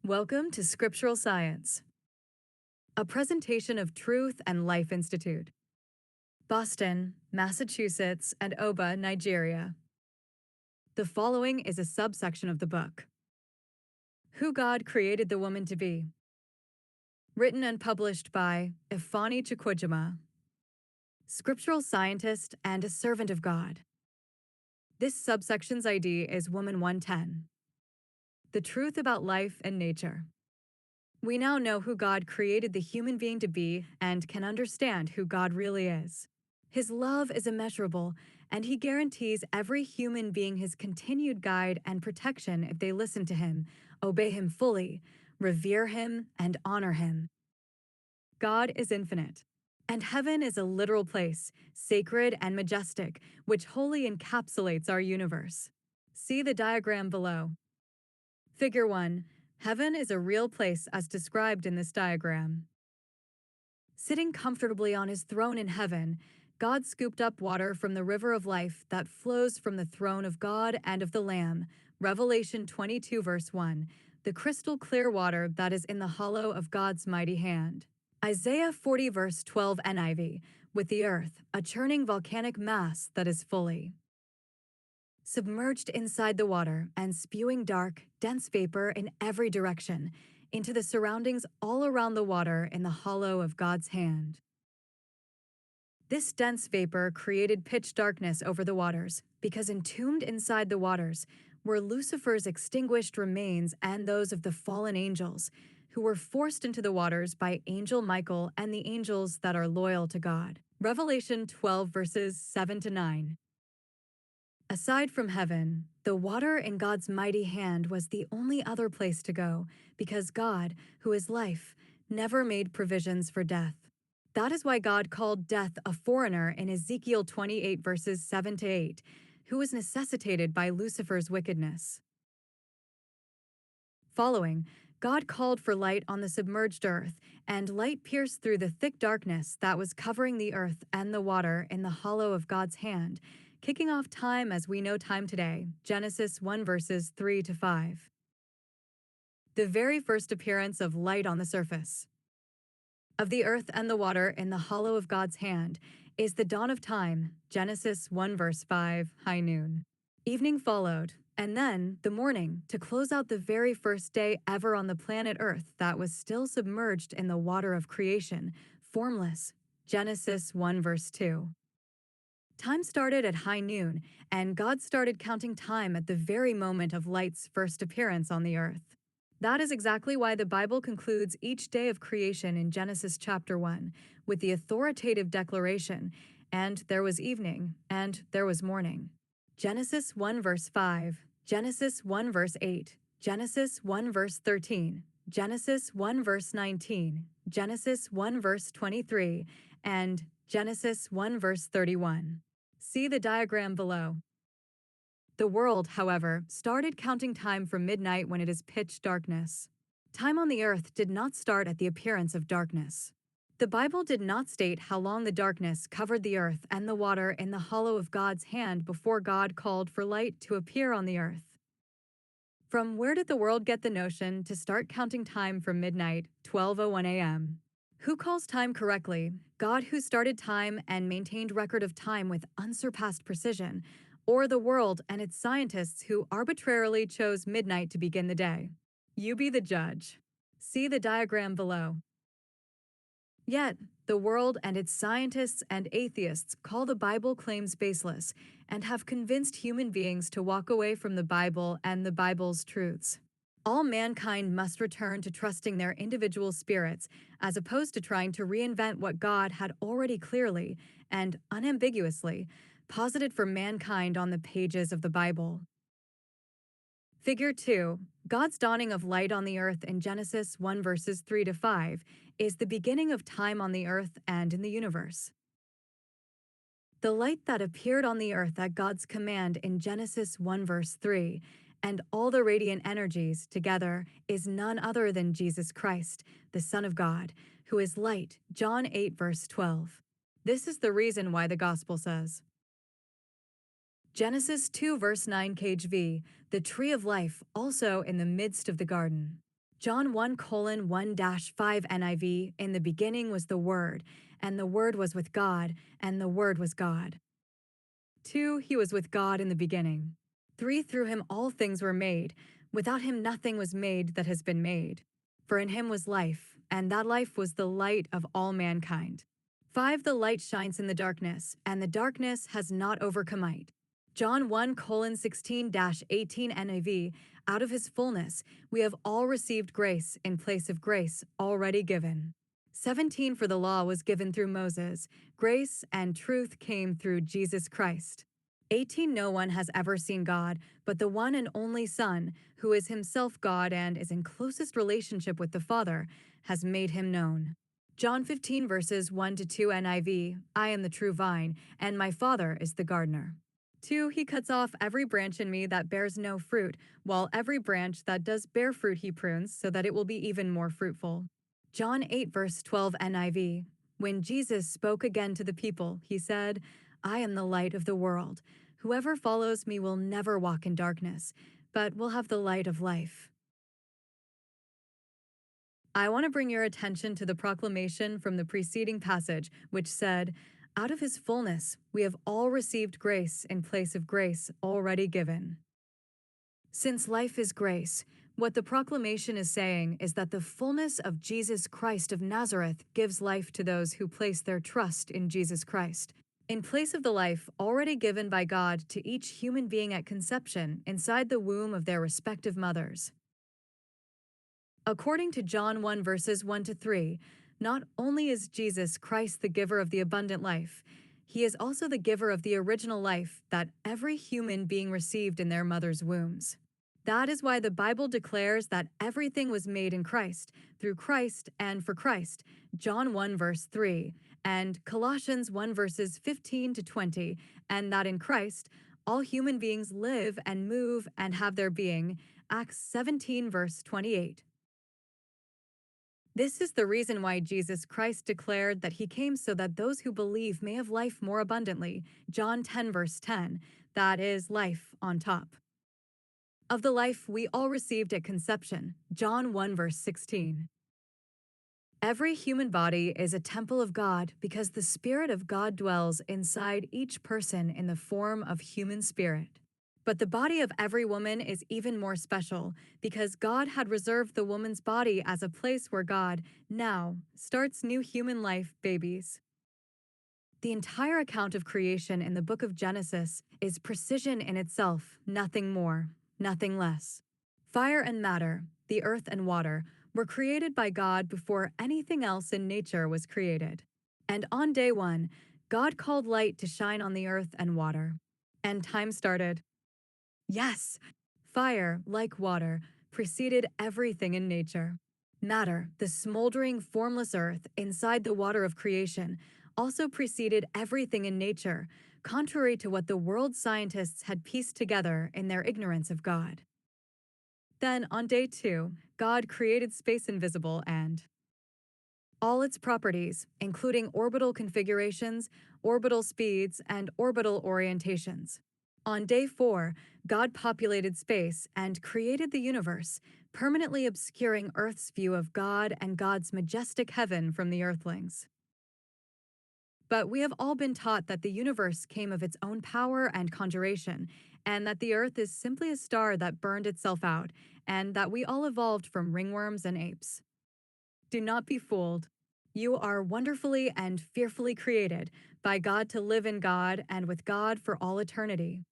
Welcome to Scriptural Science, a presentation of Truth and Life Institute, Boston, Massachusetts, and Oba, Nigeria. The following is a subsection of the book, Who God Created the Woman to Be, written and published by Ifeanyi Chukwujima, scriptural scientist and a servant of God. This subsection's ID is Woman 110. The truth about life and nature. We now know who God created the human being to be and can understand who God really is. His love is immeasurable, and He guarantees every human being His continued guide and protection if they listen to Him, obey Him fully, revere Him, and honor Him. God is infinite, and heaven is a literal place, sacred and majestic, which wholly encapsulates our universe. See the diagram below. Figure 1. Heaven is a real place as described in this diagram. Sitting comfortably on His throne in heaven, God scooped up water from the river of life that flows from the throne of God and of the Lamb, Revelation 22 verse 1, the crystal clear water that is in the hollow of God's mighty hand. Isaiah 40 verse 12 NIV, with the earth, a churning volcanic mass that is fully submerged inside the water and spewing dark, dense vapor in every direction, into the surroundings all around the water in the hollow of God's hand. This dense vapor created pitch darkness over the waters, because entombed inside the waters were Lucifer's extinguished remains and those of the fallen angels, who were forced into the waters by Angel Michael and the angels that are loyal to God. Revelation 12 verses 7 to 9. Aside from heaven, the water in God's mighty hand was the only other place to go, because God, who is life, never made provisions for death. That is why God called death a foreigner in Ezekiel 28 verses 7 to 8, who was necessitated by Lucifer's wickedness. Following, God called for light on the submerged earth, and light pierced through the thick darkness that was covering the earth and the water in the hollow of God's hand, kicking off time as we know time today, Genesis 1 verses 3 to 5. The very first appearance of light on the surface of the earth and the water in the hollow of God's hand is the dawn of time, Genesis 1 verse 5, high noon. Evening followed, and then the morning, to close out the very first day ever on the planet Earth that was still submerged in the water of creation, formless, Genesis 1 verse 2. Time started at high noon, and God started counting time at the very moment of light's first appearance on the earth. That is exactly why the Bible concludes each day of creation in Genesis chapter 1 with the authoritative declaration, "And there was evening, and there was morning." Genesis 1 verse 5, Genesis 1 verse 8, Genesis 1 verse 13, Genesis 1 verse 19, Genesis 1 verse 23, and Genesis 1 verse 31. See the diagram below. The world, however, started counting time from midnight when it is pitch darkness. Time on the earth did not start at the appearance of darkness. The Bible did not state how long the darkness covered the earth and the water in the hollow of God's hand before God called for light to appear on the earth. From where did the world get the notion to start counting time from midnight, 12:01 a.m.? Who calls time correctly? God, who started time and maintained record of time with unsurpassed precision, or the world and its scientists who arbitrarily chose midnight to begin the day? You be the judge. See the diagram below. Yet, the world and its scientists and atheists call the Bible claims baseless and have convinced human beings to walk away from the Bible and the Bible's truths. All mankind must return to trusting their individual spirits, as opposed to trying to reinvent what God had already clearly and unambiguously posited for mankind on the pages of the Bible. Figure 2. God's dawning of light on the earth in Genesis 1 verses 3 to 5 is the beginning of time on the earth and in the universe. The light that appeared on the earth at God's command in Genesis 1 verse 3 and all the radiant energies together is none other than Jesus Christ, the Son of God, who is light, John 8 verse 12. This is the reason why the Gospel says, Genesis 2 verse 9 KJV, the tree of life also in the midst of the garden. John 1:1-5 NIV, in the beginning was the Word, and the Word was with God, and the Word was God. 2, he was with God in the beginning. 3, through him all things were made. Without him nothing was made that has been made. For in him was life, and that life was the light of all mankind. 5, the light shines in the darkness, and the darkness has not overcome it. John 1:16-18 NIV, out of his fullness, we have all received grace in place of grace already given. 17, for the law was given through Moses, grace and truth came through Jesus Christ. 18, no one has ever seen God, but the one and only Son, who is himself God and is in closest relationship with the Father, has made him known. John 15 verses 1-2 NIV, I am the true vine, and my Father is the gardener. 2, he cuts off every branch in me that bears no fruit, while every branch that does bear fruit he prunes, so that it will be even more fruitful. John 8 verse 12 NIV, when Jesus spoke again to the people, he said, I am the light of the world. Whoever follows me will never walk in darkness, but will have the light of life. I want to bring your attention to the proclamation from the preceding passage, which said, out of his fullness, we have all received grace in place of grace already given. Since life is grace, what the proclamation is saying is that the fullness of Jesus Christ of Nazareth gives life to those who place their trust in Jesus Christ, in place of the life already given by God to each human being at conception inside the womb of their respective mothers. According to John 1 verses 1-3, not only is Jesus Christ the giver of the abundant life, he is also the giver of the original life that every human being received in their mother's wombs. That is why the Bible declares that everything was made in Christ, through Christ and for Christ, John 1 verse 3, and Colossians 1 verses 15-20, and that in Christ, all human beings live and move and have their being, Acts 17 verse 28. This is the reason why Jesus Christ declared that he came so that those who believe may have life more abundantly, John 10 verse 10, that is, life on top of the life we all received at conception, John 1 verse 16. Every human body is a temple of God because the Spirit of God dwells inside each person in the form of human spirit. But the body of every woman is even more special because God had reserved the woman's body as a place where God, now, starts new human life babies. The entire account of creation in the book of Genesis is precision in itself, nothing more, nothing less. Fire and matter, the earth and water, were created by God before anything else in nature was created. And on day 1, God called light to shine on the earth and water. And time started. Yes, fire, like water, preceded everything in nature. Matter, the smoldering, formless earth inside the water of creation, also preceded everything in nature, contrary to what the world scientists had pieced together in their ignorance of God. Then, on day 2, God created space invisible and all its properties, including orbital configurations, orbital speeds, and orbital orientations. On day 4, God populated space and created the universe, permanently obscuring Earth's view of God and God's majestic heaven from the earthlings. But we have all been taught that the universe came of its own power and conjuration, and that the Earth is simply a star that burned itself out, and that we all evolved from ringworms and apes. Do not be fooled. You are wonderfully and fearfully created by God to live in God and with God for all eternity.